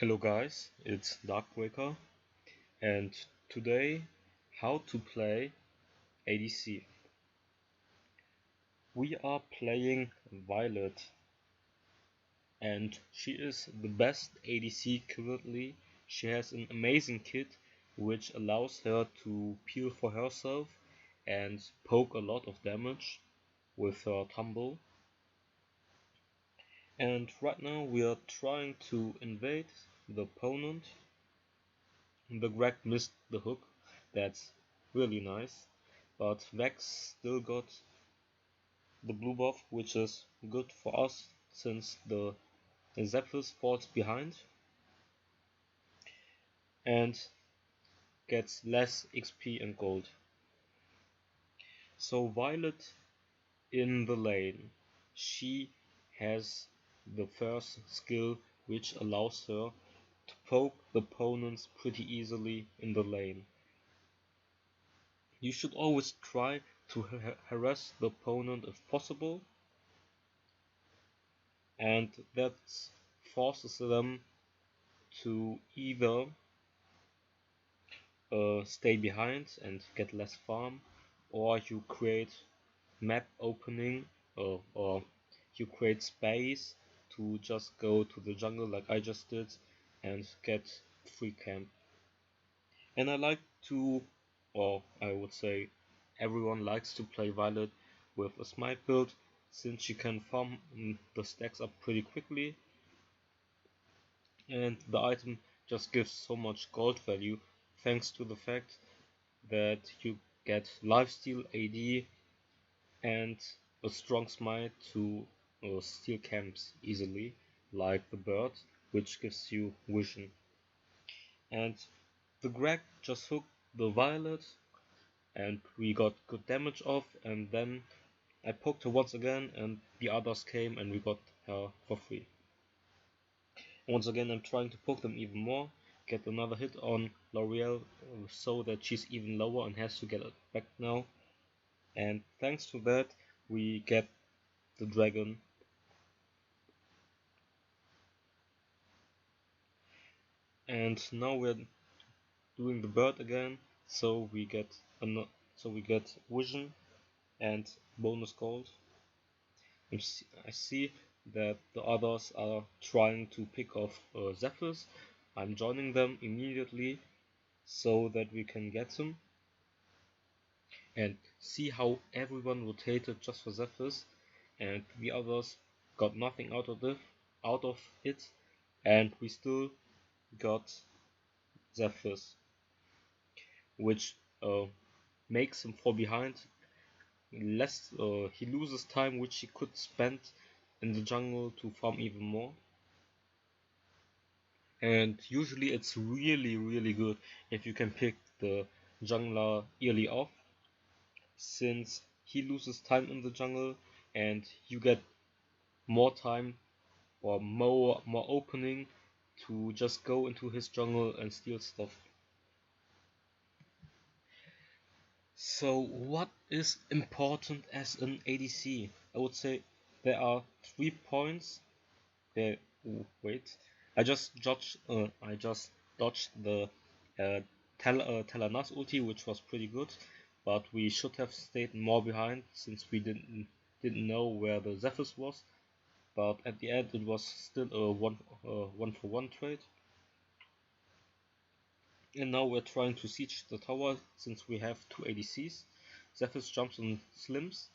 Hello guys, it's Darkbreaker, and today how to play ADC. We are playing Violet, and she is the best ADC currently. She has an amazing kit which allows her to peel for herself and poke a lot of damage with her tumble. And right now we are trying to invade the opponent. The Greg missed the hook, that's really nice. But Vex still got the blue buff, which is good for us since the Zephyrus falls behind and gets less XP and gold. So Violet in the lane, she has the first skill which allows her to poke the opponents pretty easily in the lane. You should always try to harass the opponent if possible, and that forces them to either stay behind and get less farm, or you create map opening, or you create space to just go to the jungle like I just did and get free camp. And I like to, or I would say everyone likes to play Violet with a smite build, since you can farm the stacks up pretty quickly and the item just gives so much gold value thanks to the fact that you get lifesteal AD and a strong smite to steal camps easily, like the bird, which gives you vision. And the Greg just hooked the Violet and we got good damage off, and then I poked her once again and the others came and we got her for free. Once again I'm trying to poke them even more, get another hit on L'Oreal so that she's even lower and has to get it back now. And thanks to that we get the dragon. And now we're doing the bird again, so we get vision and bonus gold. I see that the others are trying to pick off Zephyrus. I'm joining them immediately so that we can get them. And see how everyone rotated just for Zephyrus, and the others got nothing out of it, and we still got Zephyrus, which makes him fall behind. He loses time which he could spend in the jungle to farm even more. And usually it's really good if you can pick the jungler early off, since he loses time in the jungle and you get more time or more opening to just go into his jungle and steal stuff. So what is important as an ADC? I would say there are 3 points. Wait, I just dodged the Telenas ulti, which was pretty good, but we should have stayed more behind since we didn't know where the Zephyrus was. But at the end, it was still a one for one trade. And now we're trying to siege the tower since we have 2 ADCs. Zephyrus jumps on Slimz,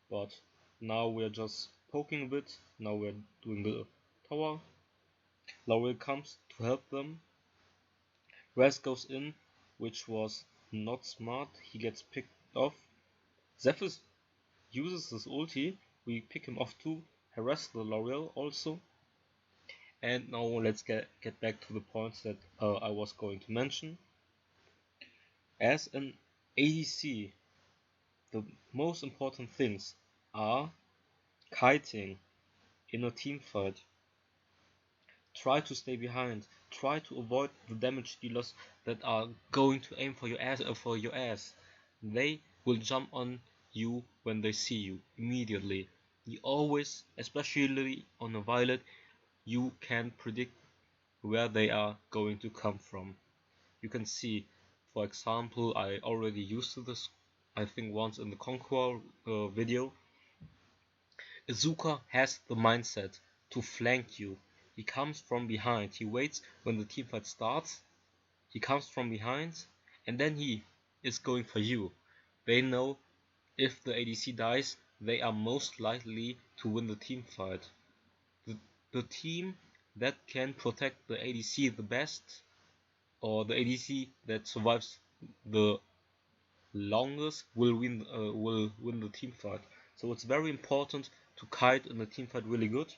but now we're just poking a bit. Now we're doing the tower. L'Oreal comes to help them. Raz goes in, which was not smart. He gets picked off. Zephyrus uses his ulti. We pick him off too. Harass the L'Oreal also. And now let's get back to the points that I was going to mention. As an ADC, the most important things are kiting in a team fight. Try to stay behind. Try to avoid the damage dealers that are going to aim for your ass. They will jump on you when they see you immediately. You always, especially on a Violet, you can predict where they are going to come from. You can see, for example, I already used this, I think once in the Conqueror video. Izuka has the mindset to flank you. He comes from behind, he waits when the teamfight starts, he comes from behind, and then he is going for you. They know if the ADC dies, they are most likely to win the teamfight. The team that can protect the ADC the best, or the ADC that survives the longest, will win the team fight. So it's very important to kite in the team fight really good.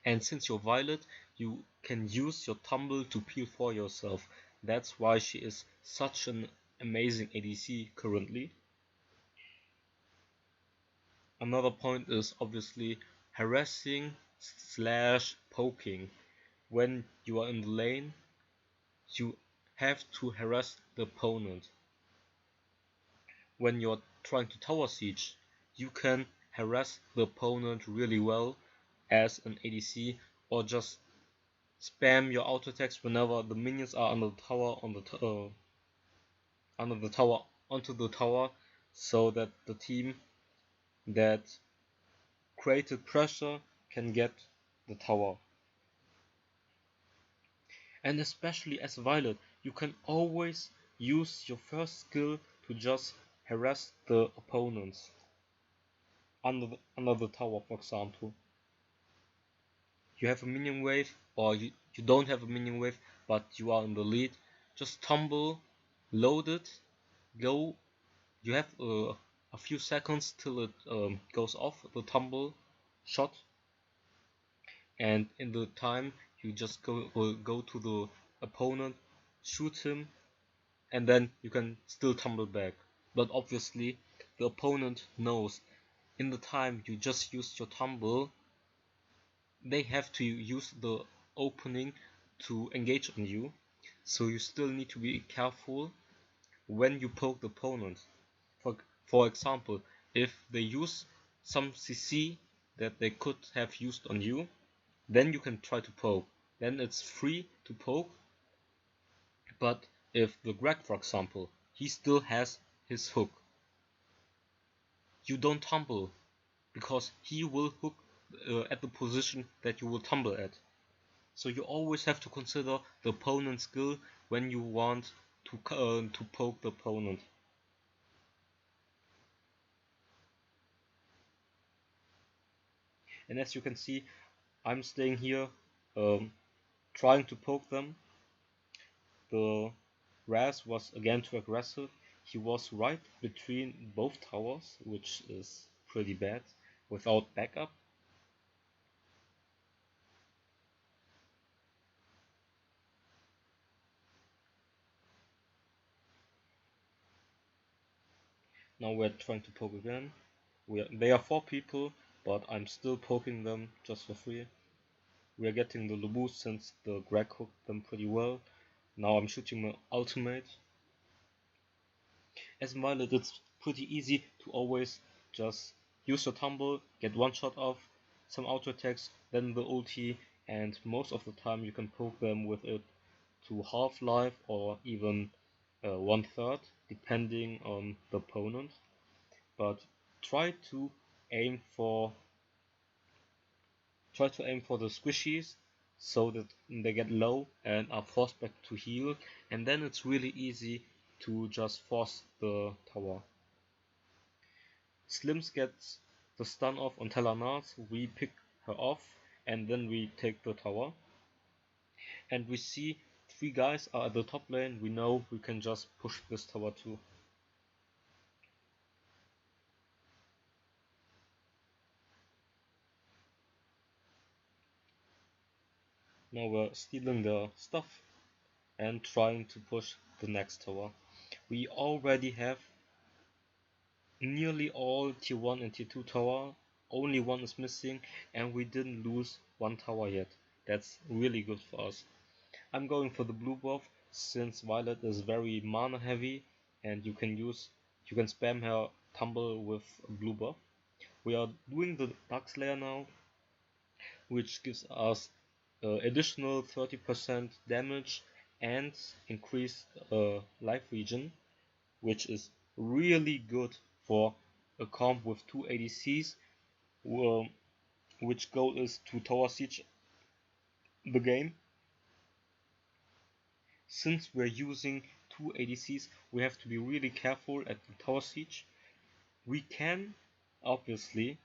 And since you're Violet, you can use your tumble to peel for yourself. That's why she is such an amazing ADC currently. Another point is obviously harassing slash poking. When you are in the lane, you have to harass the opponent. When you're trying to tower siege, you can harass the opponent really well as an ADC, or just spam your auto attacks whenever the minions are under the tower onto the tower, so that the team that created pressure can get the tower. And especially as Violet, you can always use your first skill to just harass the opponents under the tower, for example. You have a minion wave, or you don't have a minion wave, but you are in the lead. Just tumble, load it, go. You have a few seconds till it goes off the tumble shot, and in the time you just go to the opponent, shoot him, and then you can still tumble back. But obviously the opponent knows in the time you just used your tumble, they have to use the opening to engage on you, so you still need to be careful when you poke the opponent. For example, if they use some CC that they could have used on you, then you can try to poke. Then it's free to poke. But if the Greg, for example, he still has his hook, you don't tumble, because he will hook at the position that you will tumble at. So you always have to consider the opponent's skill when you want to poke the opponent. And as you can see, I'm staying here trying to poke them. The Raz was again too aggressive. He was right between both towers, which is pretty bad, without backup. Now we're trying to poke again. They are 4 people, but I'm still poking them just for free. We are getting the Lubu since the Greg hooked them pretty well. Now I'm shooting my ultimate. As Violet, it's pretty easy to always just use your tumble, get one shot off, some auto attacks, then the ulti, and most of the time you can poke them with it to half life or even 1/3, depending on the opponent. But try to aim for the squishies, so that they get low and are forced back to heal, and then it's really easy to just force the tower. Slimz gets the stun off on Telenas, we pick her off, and then we take the tower. And we see 3 guys are at the top lane, we know we can just push this tower too. Now we're stealing the stuff and trying to push the next tower. We already have nearly all tier 1 and tier 2 tower, only one is missing, and we didn't lose one tower yet. That's really good for us. I'm going for the blue buff, since Violet is very mana heavy and you can spam her tumble with blue buff. We are doing the Dark Slayer now, which gives us additional 30% damage and increased life regen, which is really good for a comp with 2 ADCs, which goal is to tower siege the game. Since we're using 2 ADCs, we have to be really careful at the tower siege. We can obviously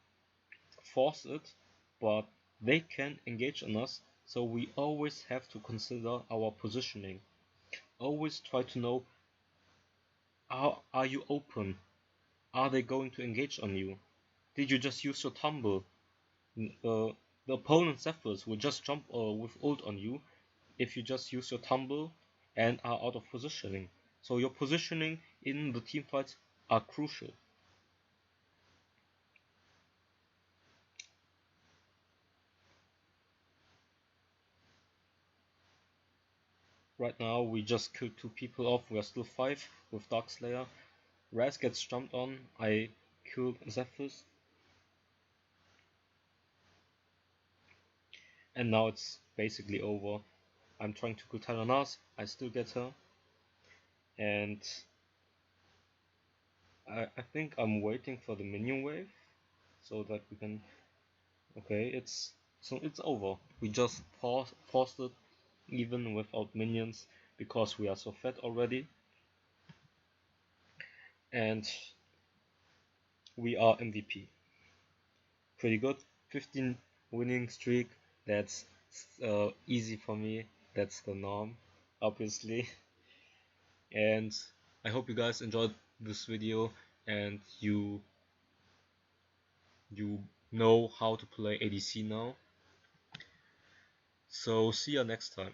force it, but they can engage on us, so we always have to consider our positioning. Always try to know, are you open? Are they going to engage on you? Did you just use your tumble? The opponent's Zephyrus will just jump with ult on you if you just use your tumble and are out of positioning. So your positioning in the team fights are crucial. Right now we just killed 2 people off, we are still 5 with Darkslayer. Raz gets jumped on, I killed Zephyrus. And now it's basically over. I'm trying to kill Tyrannas, I still get her. And I think I'm waiting for the minion wave so that we can. Okay, it's over. We just paused it even without minions because we are so fat already. And we are MVP. Pretty good. 15 winning streak. That's easy for me. That's the norm, obviously. And I hope you guys enjoyed this video and you know how to play ADC now. So see ya next time.